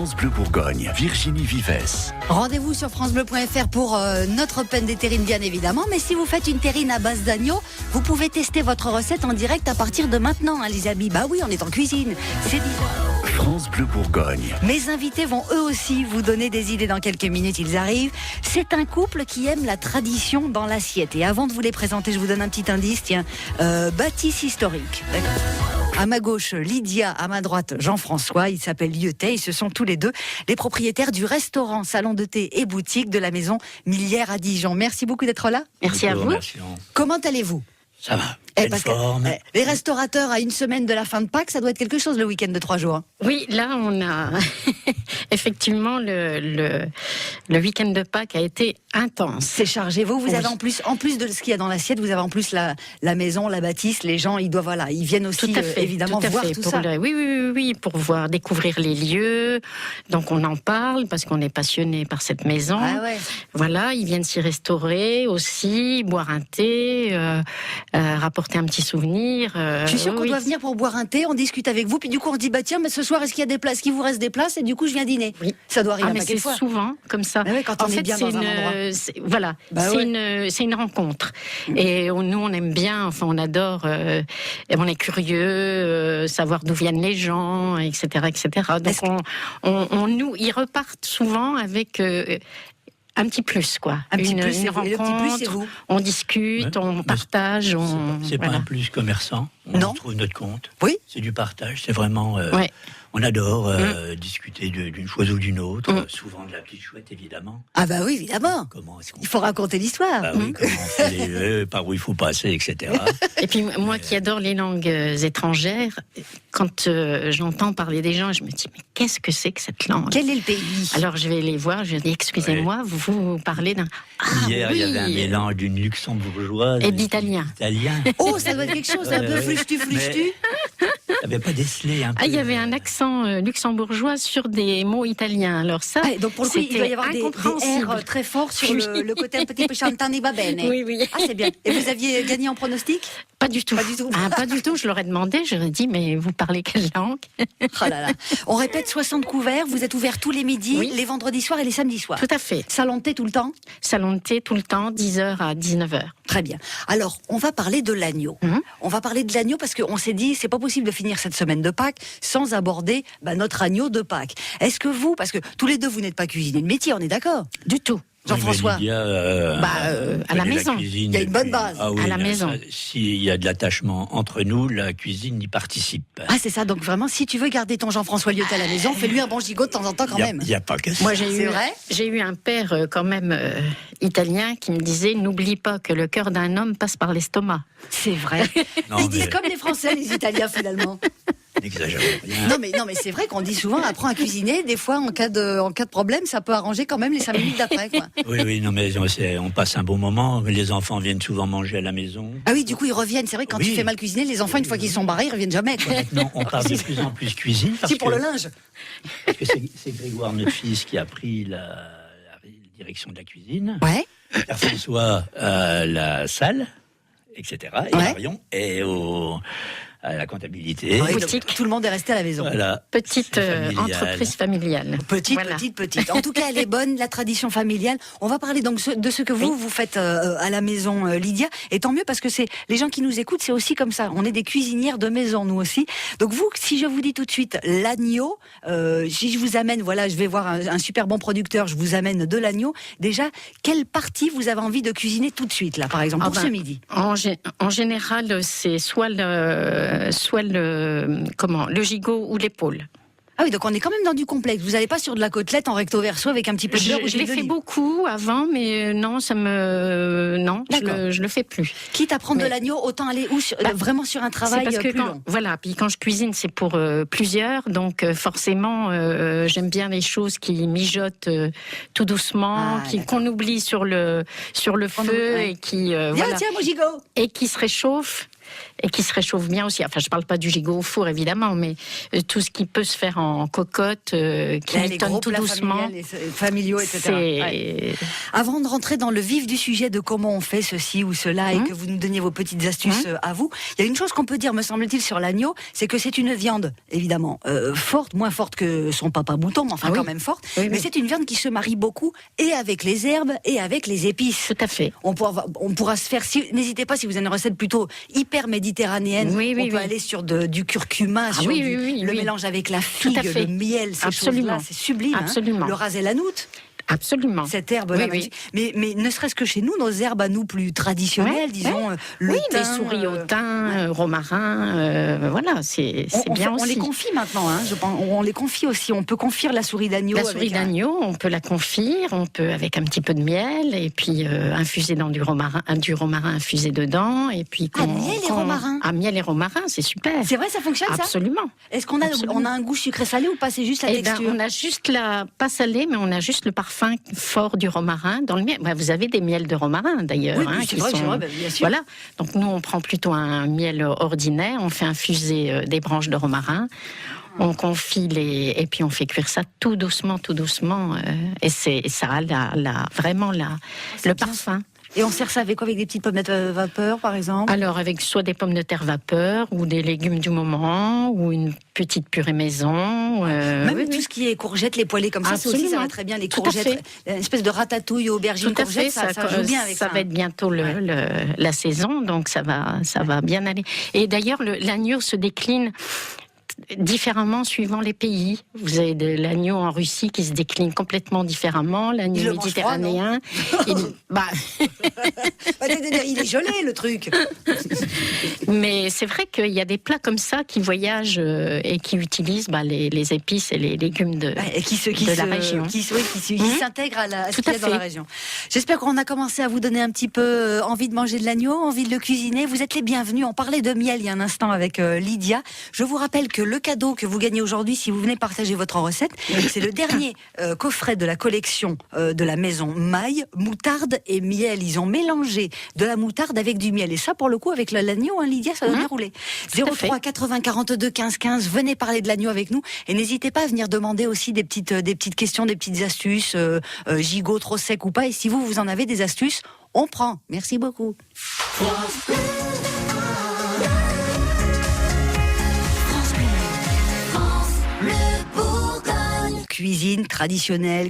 France Bleu Bourgogne, Virginie Vives. Rendez-vous sur francebleu.fr pour notre Open des terrines, bien évidemment. Mais si vous faites une terrine à base d'agneau, vous pouvez tester votre recette en direct à partir de maintenant, hein, les amis. Bah oui, on est en cuisine. C'est 10h. France Bleu Bourgogne. Mes invités vont eux aussi vous donner des idées dans quelques minutes, ils arrivent. C'est un couple qui aime la tradition dans l'assiette. Et avant de vous les présenter, je vous donne un petit indice, tiens, bâtisse historique. D'accord. À ma gauche, Lydia, à ma droite, Jean-François, ils s'appellent Lyotet, ils se sont tous les deux les propriétaires du restaurant, salon de thé et boutique de la maison Millière à Dijon. Merci beaucoup d'être là. Merci à vous. Comment allez-vous ? Ça va. Parce que, les restaurateurs, à une semaine de la fin de Pâques, ça doit être quelque chose le week-end de 3 jours. Oui, là, on a effectivement le week-end de Pâques a été intense. C'est chargé. Vous avez en plus de ce qu'il y a dans l'assiette, vous avez en plus la maison, la bâtisse. Les gens, ils viennent aussi tout à fait, évidemment voir tout ça. Oui, pour découvrir les lieux. Donc on en parle parce qu'on est passionné par cette maison. Ah ouais. Voilà, ils viennent s'y restaurer aussi, boire un thé, rapporter un petit souvenir. Je suis sûre qu'on doit venir pour boire un thé, on discute avec vous, puis du coup on se dit tiens, mais ce soir est-ce qu'il y a des places, qu'il vous reste des places, et du coup je viens dîner. Oui. Ça doit arriver mais c'est souvent comme ça. Mais ouais, quand on est bien dans un endroit. C'est une rencontre. Et nous on aime bien, enfin on adore, on est curieux, savoir d'où viennent les gens, etc., etc. Donc ils repartent souvent avec un petit plus, quoi. Une rencontre, le petit plus, c'est vous. On discute, on partage. C'est pas un plus commerçant. On trouve notre compte. Oui. C'est du partage. C'est vraiment. On adore discuter d'une chose ou d'une autre. Souvent de la petite chouette, évidemment. Ah bah oui, évidemment. Il faut raconter l'histoire. Bah oui, comment on fait par où il faut passer, etc. Et puis moi qui adore les langues étrangères, quand j'entends parler des gens, je me dis mais qu'est-ce que c'est que cette langue ? Quel est le pays ? Alors je vais les voir, je dis excusez-moi, vous parlez d'un... Hier, il y avait un mélange d'une luxembourgeoise et d'italien. Oh, ça doit être quelque chose, un peu flustu. Il n'y avait pas décelé un peu. Il y avait un accent luxembourgeois sur des mots italiens. Alors ça, donc pour le coup, il doit y avoir des R très forts sur le côté un petit peu chantani va bene. Oui. Ah, c'est bien. Et vous aviez gagné en pronostic ? Pas du tout. Pas du tout. Je leur ai demandé, je leur ai dit, mais vous parlez quelle langue ? Oh là là. On répète 60 couverts, vous êtes ouverts tous les midis, les vendredis soirs et les samedis soirs. Tout à fait. Salon de thé tout le temps ? Salon de thé tout le temps, 10h à 19h. Très bien. Alors, on va parler de l'agneau. On va parler de l'agneau parce qu'on s'est dit, c'est pas possible de finir cette semaine de Pâques sans aborder notre agneau de Pâques. Est-ce que vous, parce que tous les deux, vous n'êtes pas cuisiniers de métier, on est d'accord ? Du tout. Jean-François, à la maison. Il y a une bonne base. À la maison. S'il y a de l'attachement entre nous, la cuisine y participe. Ah, c'est ça. Donc vraiment, si tu veux garder ton Jean-François Lyotet à la maison, fais-lui un bon gigot de temps en temps quand même. Il n'y a pas que ça. Moi, j'ai eu un père quand même italien qui me disait n'oublie pas que le cœur d'un homme passe par l'estomac. C'est vrai. Ils disent comme les Français, les Italiens finalement. N'exagérons rien. Non mais c'est vrai qu'on dit souvent apprends à cuisiner. Des fois, en cas de problème, ça peut arranger quand même les 5 minutes d'après, quoi. Oui, non mais on passe un bon moment. Les enfants viennent souvent manger à la maison. Ah oui, du coup ils reviennent. C'est vrai que quand tu fais mal cuisiner, les enfants une fois qu'ils sont barrés, ils reviennent jamais, quoi. Maintenant, on parle de plus en plus cuisine. Si pour le linge. Parce que c'est Grégoire, notre fils, qui a pris la direction de la cuisine. Ouais. François la salle, etc. Et Marion est à la comptabilité. Boutique. Tout le monde est resté à la maison. Voilà. Petite entreprise familiale. Petite. En tout cas, elle est bonne, la tradition familiale. On va parler donc de ce que vous faites à la maison, Lydia. Et tant mieux parce que c'est les gens qui nous écoutent, c'est aussi comme ça. On est des cuisinières de maison, nous aussi. Donc vous, si je vous dis tout de suite l'agneau, si je vous amène, je vais voir un super bon producteur, je vous amène de l'agneau. Déjà, quelle partie vous avez envie de cuisiner tout de suite, là, par exemple, pour ce midi ? En général, c'est soit le gigot ou l'épaule. Ah oui, donc on est quand même dans du complexe. Vous n'allez pas sur de la côtelette en recto verso avec un petit peu de beurre. Je l'ai fait beaucoup avant, mais non, je le fais plus. Quitte à prendre de l'agneau, autant aller vraiment sur un travail plus long. Voilà, puis quand je cuisine, c'est pour plusieurs, donc forcément, j'aime bien les choses qui mijotent tout doucement, qu'on oublie sur le feu et qui tiens, mon gigot, et qui se réchauffent. et qui se réchauffe bien aussi. Enfin, je parle pas du gigot au four évidemment, mais tout ce qui peut se faire en cocotte, qui mitonne tout doucement, familiaux, etc. Avant de rentrer dans le vif du sujet de comment on fait ceci ou cela et que vous nous donniez vos petites astuces à vous, il y a une chose qu'on peut dire, me semble-t-il, sur l'agneau, c'est que c'est une viande, évidemment, forte, moins forte que son papa mouton, mais enfin quand même forte. Mais c'est une viande qui se marie beaucoup et avec les herbes et avec les épices. Tout à fait. On pourra se faire. N'hésitez pas, si vous avez une recette plutôt hyper méditerranéenne, on peut aller sur du curcuma, sur le mélange avec la figue, le miel, ces choses-là, c'est sublime. Absolument. Le ras et la noute. Absolument. Cette herbe-là. Mais ne serait-ce que chez nous, nos herbes à nous plus traditionnelles, disons, le thym, des souris au thym, romarin, voilà, c'est bien aussi. On les confie maintenant, je pense. On les confie aussi. On peut confire la souris d'agneau. La souris d'agneau, on peut la confire, on peut avec un petit peu de miel, et puis infuser dans du romarin infusé dedans, et puis miel et romarin. Miel et romarin, c'est super. C'est vrai, ça fonctionne, ça ? Absolument. Est-ce qu'on a un goût sucré-salé ou pas ? C'est juste la texture. On a juste pas salé, mais on a juste le parfum fort du romarin dans le miel. Vous avez des miels de romarin d'ailleurs. Oui, c'est vrai, bien sûr. Voilà. Donc nous, on prend plutôt un miel ordinaire, on fait infuser des branches de romarin, on confie et puis on fait cuire ça tout doucement, et ça a vraiment le parfum. Et on sert ça avec quoi ? Avec des petites pommes de terre vapeur, par exemple ? Alors, avec soit des pommes de terre vapeur, ou des légumes du moment, ou une petite purée maison. Même tout ce qui est courgettes, les poêlés comme ça, ça aussi, ça va très bien. Les courgettes, une espèce de ratatouille, aubergine, courgettes, ça joue bien avec ça. Ça va être bientôt la saison, donc ça va bien aller. Et d'ailleurs, l'agneau se décline différemment suivant les pays. Vous avez de l'agneau en Russie qui se décline complètement différemment, l'agneau méditerranéen. Il est gelé, le truc. Mais c'est vrai qu'il y a des plats comme ça qui voyagent et qui utilisent les épices et les légumes de la région. Qui s'intègrent à ce qu'il y a dans la région. J'espère qu'on a commencé à vous donner un petit peu envie de manger de l'agneau, envie de le cuisiner. Vous êtes les bienvenus. On parlait de miel il y a un instant avec Lydia. Je vous rappelle que le cadeau que vous gagnez aujourd'hui, si vous venez partager votre recette, c'est le dernier coffret de la collection de la maison Maille, moutarde et miel. Ils ont mélangé de la moutarde avec du miel. Et ça, pour le coup, avec l'agneau, Lydia, ça doit bien rouler. 03 80 42 15 15, venez parler de l'agneau avec nous. Et n'hésitez pas à venir demander aussi des petites questions, des petites astuces, gigot trop sec ou pas. Et si vous en avez des astuces, on prend. Merci beaucoup. Cuisine traditionnelle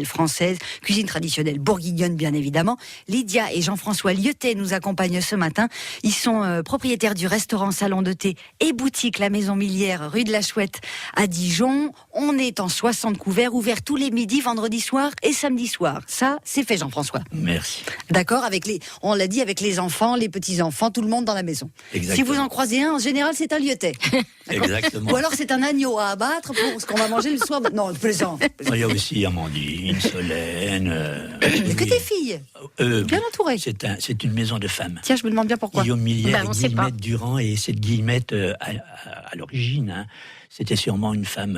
française, cuisine traditionnelle bourguignonne bien évidemment. Lydia et Jean-François Lieutet nous accompagnent ce matin. Ils sont propriétaires du restaurant Salon de thé et boutique La Maison Millière, rue de la Chouette à Dijon. On est en 60 couverts, ouverts tous les midis, vendredi soir et samedi soir. Ça, c'est fait, Jean-François. Merci. D'accord, on l'a dit, avec les enfants, les petits-enfants, tout le monde dans la maison. Exactement. Si vous en croisez un, en général, c'est un Lieutet. Exactement. Ou alors c'est un agneau à abattre pour ce qu'on va manger le soir. Non, je plaisante. Il y a aussi Amandine, Solène. Que tes filles bien entourées. C'est une maison de femmes. Tiens, je me demande bien pourquoi. Guillaume Millière et Guillemette Durand. Et cette Guillemette, à l'origine, c'était sûrement une femme...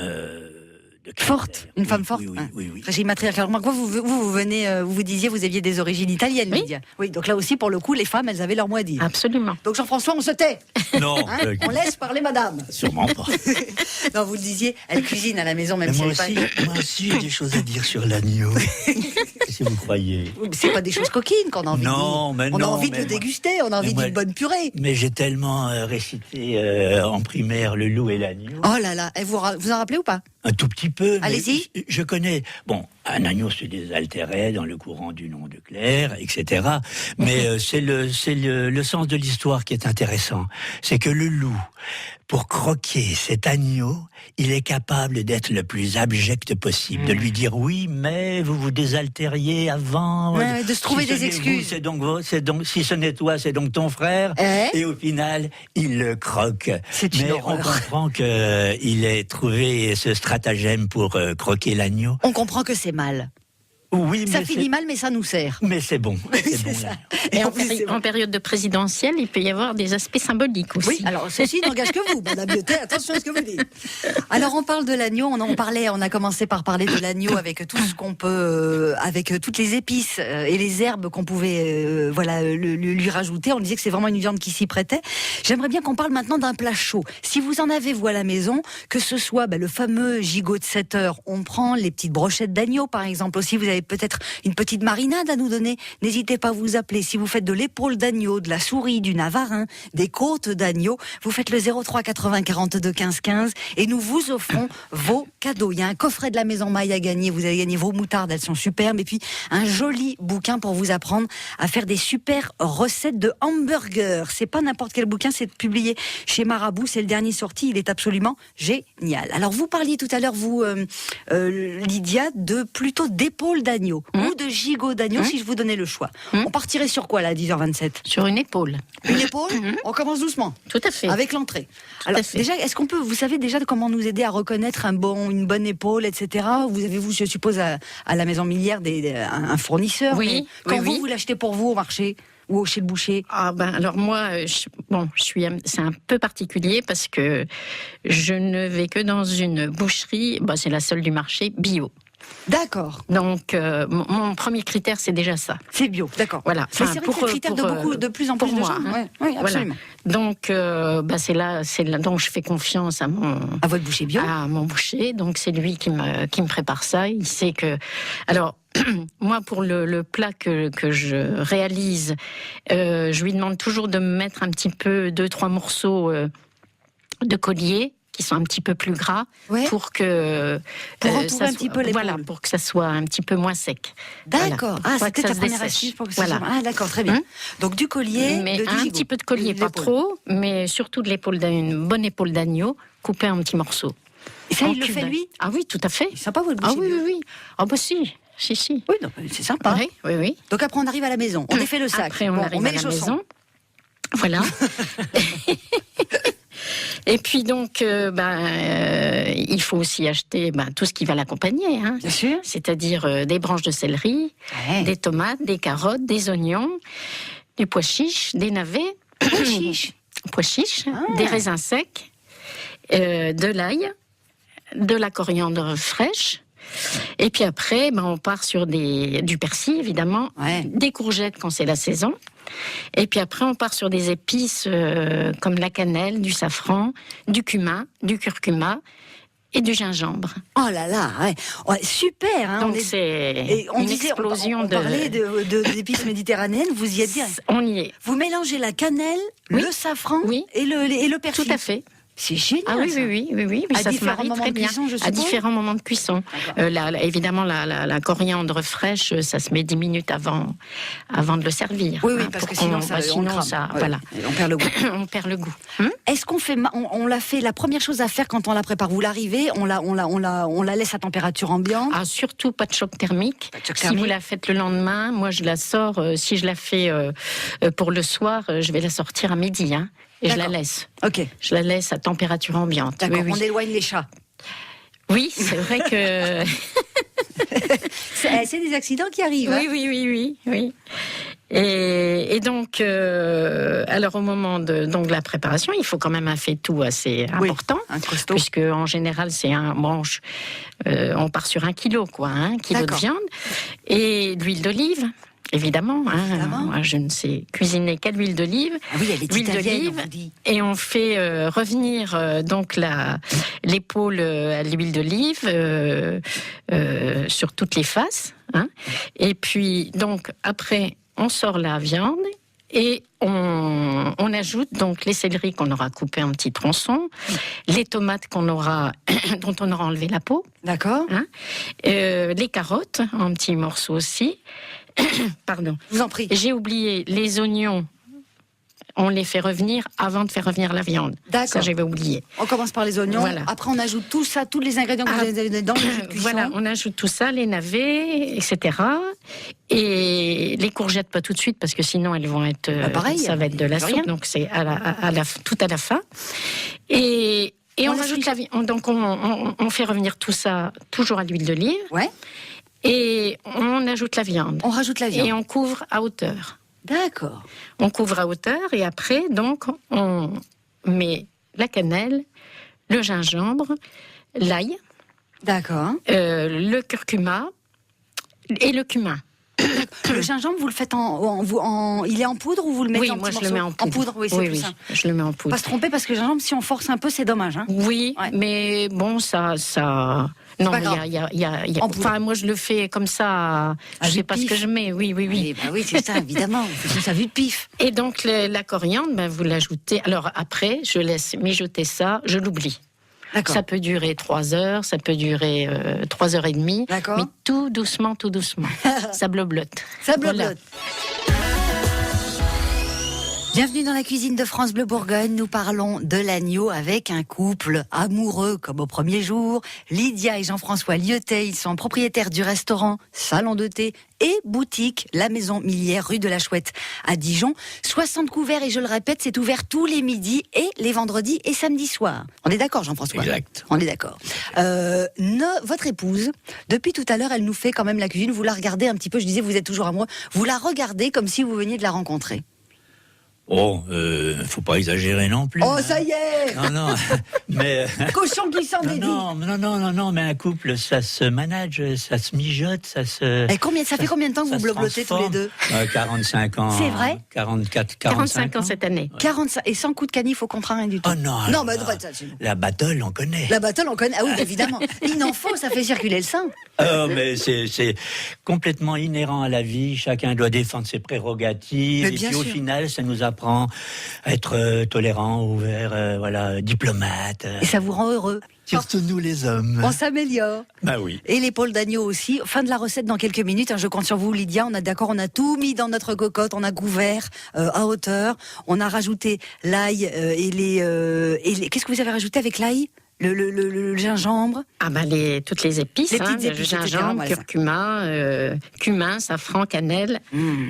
forte, une femme forte. Oui. Régime matriarcal. Alors, moi, vous venez, vous disiez, vous aviez des origines italiennes, Lydia. Oui, donc là aussi, pour le coup, les femmes, elles avaient leur mot à dire. Absolument. Donc Jean-François, on se tait. Non. On laisse parler madame. Sûrement pas. Non, vous le disiez, elle cuisine à la maison, même si moi aussi, j'ai des choses à dire sur l'agneau. Si vous croyez. C'est pas des choses coquines qu'on a envie de On a envie de le déguster, on a envie d'une bonne purée. Mais j'ai tellement récité en primaire le loup et l'agneau. Oh là là, vous en rappelez ou pas? Un tout petit peu. Allez-y. Je connais. Bon, un agneau se désaltérait dans le courant du nom de Claire, etc. Mais c'est le sens de l'histoire qui est intéressant. C'est que le loup, pour croquer cet agneau, il est capable d'être le plus abject possible, de lui dire oui, mais vous vous désaltériez avant. De se trouver des excuses. C'est donc, si ce n'est toi, c'est donc ton frère. Et au final, il le croque. Mais on comprend qu'il ait trouvé ce stratagème pour croquer l'agneau. On comprend que c'est mal. Oui, Ça mais finit mal, mais ça nous sert. mais c'est bon. C'est bon, ça. là. Et En plus, c'est en période de présidentielle, il peut y avoir des aspects symboliques aussi. Oui, alors ceci n'engage que vous, Madame Biotet, attention à ce que vous dites. Alors on parle de l'agneau, on a commencé par parler de l'agneau avec tout ce qu'on peut, avec toutes les épices et les herbes qu'on pouvait lui rajouter. On disait que c'est vraiment une viande qui s'y prêtait. J'aimerais bien qu'on parle maintenant d'un plat chaud. Si vous en avez, vous, à la maison, que ce soit le fameux gigot de 7 heures, on prend les petites brochettes d'agneau par exemple aussi, vous avez peut-être une petite marinade à nous donner, n'hésitez pas à vous appeler. Si vous faites de l'épaule d'agneau, de la souris, du navarin, des côtes d'agneau, vous faites le 03 80 42 15 15 et nous vous offrons vos cadeaux. Il y a un coffret de la Maison Maille à gagner, vous allez gagner vos moutardes, elles sont superbes, et puis un joli bouquin pour vous apprendre à faire des super recettes de hamburgers. C'est pas n'importe quel bouquin, c'est publié chez Marabout, c'est le dernier sorti, il est absolument génial. Alors vous parliez tout à l'heure, vous Lydia, plutôt d'épaule d'agneau ou de gigot d'agneau si je vous donnais le choix. On partirait sur quoi là à 10h27 ? Sur une épaule. Une épaule ? On commence doucement. Tout à fait. Avec l'entrée. Alors à fait. déjà, est-ce qu'on peut, vous savez déjà comment nous aider à reconnaître une bonne épaule, etc. Vous avez, je suppose, à la maison Millière un fournisseur. Oui, Quand oui. vous l'achetez pour vous au marché ou chez le boucher. Ah ben alors moi, c'est un peu particulier parce que je ne vais que dans une boucherie, c'est la seule du marché, bio. D'accord. Donc mon premier critère, c'est déjà ça. C'est bio, d'accord. Voilà. Mais c'est vrai que c'est le critère de plus en plus pour de moi, gens. hein. Oui, absolument. Voilà. Donc c'est là, donc je fais confiance à votre boucher bio. À mon boucher. Donc c'est lui qui me prépare ça. Il sait que alors. Moi, pour le plat que je réalise, je lui demande toujours de me mettre un petit peu 2-3 morceaux de collier qui sont un petit peu plus gras pour que entourer un petit peu l'épaule. Voilà, pour que ça soit un petit peu moins sec. D'accord. Voilà. C'était ta première astuce pour que ça soit. Ah d'accord, très bien. Donc du collier, mais un petit peu de collier, pas trop, mais surtout de une bonne épaule d'agneau coupée en petits morceaux. Et ça, il le fait lui ? Ah oui, tout à fait. C'est sympa votre boucher. Ah oui. Ah bah si. Si. Oui, c'est sympa. Oui. Donc après, on arrive à la maison, on défait le sac. Après, on arrive met à les la chaussons. maison. Voilà. Et puis donc, il faut aussi acheter tout ce qui va l'accompagner. Hein. Bien sûr. C'est-à-dire des branches de céleri, des tomates, des carottes, des oignons, des pois chiches, des navets. Pois chiches, des raisins secs, de l'ail, de la coriandre fraîche. Et puis après, on part sur du persil, évidemment, des courgettes quand c'est la saison. Et puis après, on part sur des épices comme la cannelle, du safran, du cumin, du curcuma et du gingembre. Oh là là, super. Hein, donc c'est une explosion on parlait d'épices méditerranéennes, vous y êtes bien. On y est. Vous mélangez la cannelle, le safran et le persil. Tout à fait. C'est génial. Ah oui. Mais ça se marie très bien. À différents moments de cuisson. Évidemment, la coriandre fraîche, ça se met 10 minutes avant de le servir. Oui, parce que sinon, voilà. On perd le goût. On perd le goût. Est-ce qu'on fait, on l'a fait, la première chose à faire quand on la prépare, vous l'arrivez, on la laisse à température ambiante. Ah, surtout pas de choc thermique. Si vous la faites le lendemain, moi je la sors, si je la fais pour le soir, je vais la sortir à midi. Et je la laisse. Ok. Je la laisse à température ambiante. D'accord, on éloigne les chats. Oui, c'est vrai que... c'est des accidents qui arrivent. Oui. Et donc, alors au moment de la préparation, il faut quand même un faitout assez important. Un costaud. Puisque en général, c'est on part sur 1 kilo, un kilo de viande. Et de l'huile d'olive. Évidemment, moi, je ne sais cuisiner qu'à l'huile d'olive. Ah oui, elle est l'huile italienne, d'olive, et on fait revenir donc l'épaule à l'huile d'olive sur toutes les faces. Et puis donc après, on sort la viande et on ajoute donc les céleris qu'on aura coupés en petits tronçons, les tomates dont on aura enlevé la peau. D'accord. Les carottes en petits morceaux aussi. Pardon. Je vous en prie. J'ai oublié les oignons. On les fait revenir avant de faire revenir la viande. D'accord. Ça, j'avais oublié. On commence par les oignons. Voilà. Après, on ajoute tout ça, tous les ingrédients que vous avez dedans. Voilà, on ajoute tout ça, les navets, etc. Et les courgettes, pas tout de suite, parce que sinon, elles vont être... pareil, ça va être de la soupe, donc c'est tout à la fin. Et on rajoute la viande. Donc, on fait revenir tout ça toujours à l'huile d'olive. Ouais. Et on ajoute la viande. On rajoute la viande. Et on couvre à hauteur. D'accord. On couvre à hauteur et après, donc, on met la cannelle, le gingembre, l'ail, D'accord. le curcuma et le cumin. Le gingembre, vous le faites il est en poudre ou vous le mettez Oui, en moi petits je le mets morceaux en poudre. En poudre, oui, c'est plus simple. Je le mets en poudre. Pas se tromper parce que le gingembre, si on force un peu, c'est dommage. Hein. Oui, Ouais. mais bon, ça. Non, pas il grave. y a. En poudre. Enfin, moi, je le fais comme ça. Je vue sais de pas ce pif. que je mets. Oui. Oui, bah oui, c'est ça, évidemment. C'est comme ça, vu de pif. Et donc, la coriandre, vous l'ajoutez. Alors, après, je laisse mijoter ça, je l'oublie. D'accord. Ça peut durer 3 heures, ça peut durer 3 heures et demie. D'accord. Mais tout doucement. Ça bloblote. Ça Voilà. blablote. Bienvenue dans la cuisine de France Bleu Bourgogne. Nous parlons de l'agneau avec un couple amoureux comme au premier jour. Lydia et Jean-François Lyotet, ils sont propriétaires du restaurant Salon de thé et boutique La Maison Millière, rue de la Chouette à Dijon. 60 couverts et je le répète, c'est ouvert tous les midis et les vendredis et samedis soirs. On est d'accord, Jean-François ? Exact. On est d'accord. Votre épouse, depuis tout à l'heure, elle nous fait quand même la cuisine. Vous la regardez un petit peu, je disais, vous êtes toujours amoureux. Vous la regardez comme si vous veniez de la rencontrer. Oh, faut pas exagérer non plus. Oh, ça y est! Non, mais... Cochon qui s'en dédie. Non, mais un couple, ça se manage, ça se mijote, ça se... Et ça fait combien de temps que ça vous se bloblotez tous les transforme. deux? 45 ans. C'est vrai? 45 ans cette année. 45, et sans coup de canif au contrat, rien du tout. Oh non, Non, mais là, ça, c'est bon. la battle, on connaît. La battle, on connaît. Ah oui, évidemment. Il en faut, ça fait circuler le sang. Oh, mais c'est complètement inhérent à la vie. Chacun doit défendre ses prérogatives. Mais Et bien puis au sûr. final, ça nous apprend à être tolérant, ouvert, diplomate. Et ça vous rend heureux. Surtout nous les hommes. On s'améliore. Bah oui. Et l'épaule d'agneau aussi. Fin de la recette dans quelques minutes. Je compte sur vous, Lydia. On a tout mis dans notre cocotte. On a couvert à hauteur. On a rajouté l'ail et les. Qu'est-ce que vous avez rajouté avec l'ail ? Le gingembre. Ah toutes les épices, Les petites le épices, etc., gingembre, voilà. curcuma, cumin, safran, cannelle,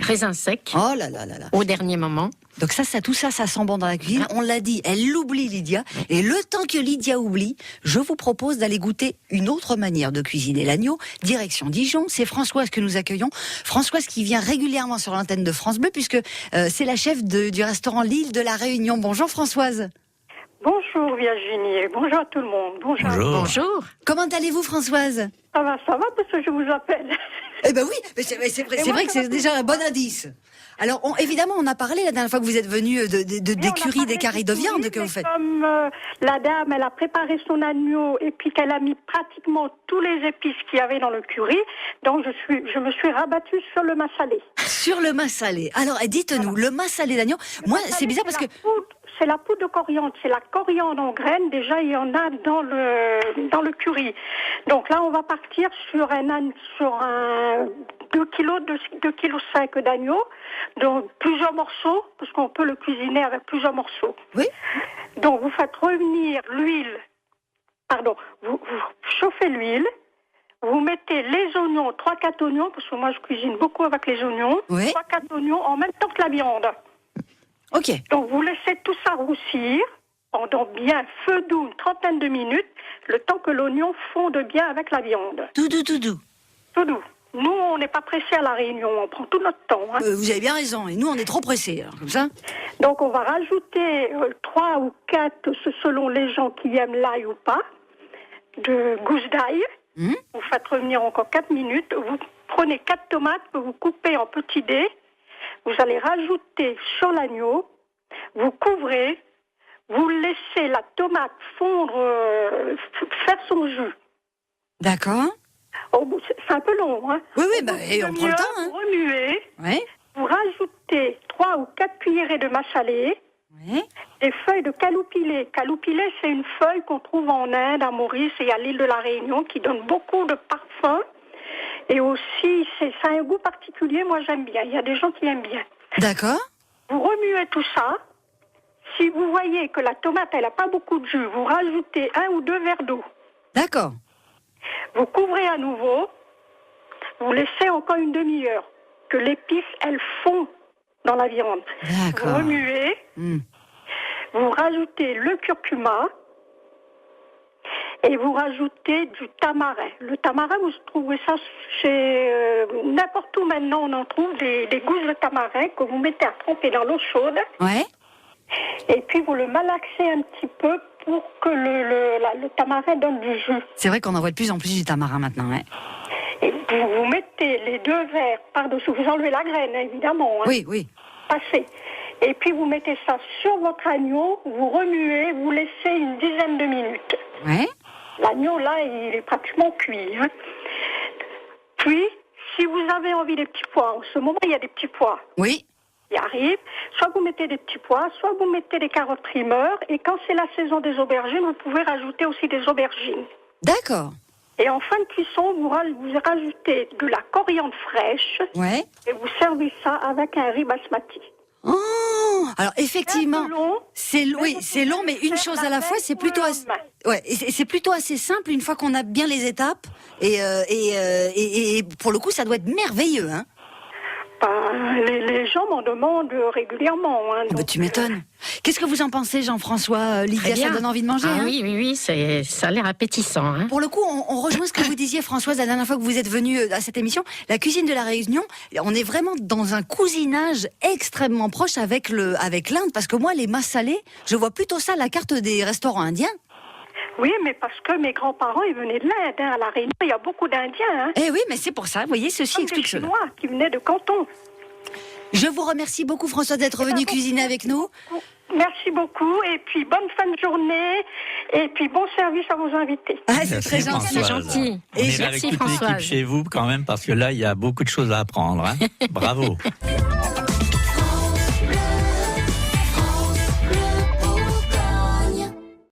raisin sec, Oh là là là là. au dernier moment. Donc tout ça sent bon dans la cuisine. On l'a dit, elle l'oublie, Lydia. Et le temps que Lydia oublie, je vous propose d'aller goûter une autre manière de cuisiner l'agneau. Direction Dijon, c'est Françoise que nous accueillons. Françoise qui vient régulièrement sur l'antenne de France Bleu, puisque c'est la chef du restaurant L'Île de la Réunion. Bonjour Françoise. Bonjour Virginie, et bonjour à tout le monde. Bonjour. Comment allez-vous Françoise ? Ça va parce que je vous appelle. Eh ben oui, mais c'est vrai que c'est déjà un bon indice. Alors, évidemment, on a parlé la dernière fois que vous êtes venu des currys, des carrés de viande que vous faites. Comme la dame, elle a préparé son agneau et puis qu'elle a mis pratiquement tous les épices qu'il y avait dans le curry, donc je me suis rabattue sur le massalé. Sur le massalé. Alors, dites-nous, le massalé d'agneau, moi, c'est bizarre parce que... C'est la poudre de coriandre, c'est la coriandre en graines. Déjà, il y en a dans le curry. Donc là, on va partir sur un 2 kilos 5 d'agneau, donc plusieurs morceaux, parce qu'on peut le cuisiner avec plusieurs morceaux. Oui. Donc vous faites revenir l'huile. Pardon, vous chauffez l'huile. Vous mettez les oignons, 3-4 oignons, parce que moi je cuisine beaucoup avec les oignons. Oui. 3-4 oignons en même temps que la viande. Ok. Donc vous laissez tout ça roussir pendant bien feu doux, une trentaine de minutes, le temps que l'oignon fonde bien avec la viande. Tout doux. Tout doux. Nous, on n'est pas pressés à la Réunion, on prend tout notre temps. Hein. Vous avez bien raison, et nous on est trop pressés, alors, comme ça. Donc on va rajouter 3 ou 4, selon les gens qui aiment l'ail ou pas, de gousses d'ail. Vous faites revenir encore 4 minutes, vous prenez 4 tomates que vous coupez en petits dés. Vous allez rajouter sur l'agneau, vous couvrez, vous laissez la tomate fondre, faire son jus. D'accord. Oh, c'est un peu long, hein. Oui, on prend le temps, hein. Vous remuez, Ouais. vous rajoutez 3 ou 4 cuillerées de massalé, Ouais. des feuilles de caloupilé. Caloupilé, c'est une feuille qu'on trouve en Inde, à Maurice et à l'île de la Réunion, qui donne beaucoup de parfum. Et aussi, ça a un goût particulier, moi j'aime bien. Il y a des gens qui aiment bien. D'accord. Vous remuez tout ça. Si vous voyez que la tomate, elle n'a pas beaucoup de jus, vous rajoutez 1 ou 2 verres d'eau. D'accord. Vous couvrez à nouveau. Vous laissez encore une demi-heure. Que l'épice, elle fond dans la viande. D'accord. Vous remuez. Vous rajoutez le curcuma. Et vous rajoutez du tamarin. Le tamarin, vous trouvez ça chez n'importe où maintenant. On en trouve des gousses de tamarin que vous mettez à tremper dans l'eau chaude. Ouais. Et puis vous le malaxez un petit peu pour que le tamarin donne du jus. C'est vrai qu'on en voit de plus en plus du tamarin maintenant, ouais. Et vous mettez les 2 verres par-dessous. Vous enlevez la graine, évidemment. Hein. Oui, oui. Passez. Et puis vous mettez ça sur votre agneau, vous remuez, vous laissez une dizaine de minutes. Ouais. L'agneau, là, il est pratiquement cuit. Hein. Puis, si vous avez envie des petits pois, en ce moment, il y a des petits pois. Oui. Qui arrivent. Soit vous mettez des petits pois, soit vous mettez des carottes primeurs. Et quand c'est la saison des aubergines, vous pouvez rajouter aussi des aubergines. D'accord. Et en fin de cuisson, vous rajoutez de la coriandre fraîche. Ouais. Et vous servez ça avec un riz basmati. Oh, alors effectivement, c'est long, mais une faire chose la à la fois, veille c'est ou plutôt le assez, lendemain. ouais, c'est plutôt assez simple une fois qu'on a bien les étapes et pour le coup, ça doit être merveilleux, hein. Les gens m'en demandent régulièrement. Hein, Ah bah, tu m'étonnes. Qu'est-ce que vous en pensez, Jean-François, Lydia? Ça donne envie de manger, hein? Oui, ça a l'air appétissant. Hein. Pour le coup, on rejoint ce que vous disiez, Françoise, la dernière fois que vous êtes venue à cette émission. La cuisine de la Réunion, on est vraiment dans un cousinage extrêmement proche avec l'Inde, parce que moi, les massalés, je vois plutôt ça à la carte des restaurants indiens. Oui, mais parce que mes grands-parents, ils venaient de l'Inde. Hein, à La Réunion, il y a beaucoup d'Indiens. Hein, Eh oui, mais c'est pour ça, vous voyez, ceci comme explique des cela. Chinois qui venaient de Canton. Je vous remercie beaucoup, Françoise, d'être venue cuisiner avec nous. Merci beaucoup. Et puis, bonne fin de journée. Et puis, bon service à vos invités. Ah, c'est très gentil. C'est gentil. On est Et avec merci, toute l'équipe Françoise. chez vous quand même, parce que là, il y a beaucoup de choses à apprendre. Hein. Bravo.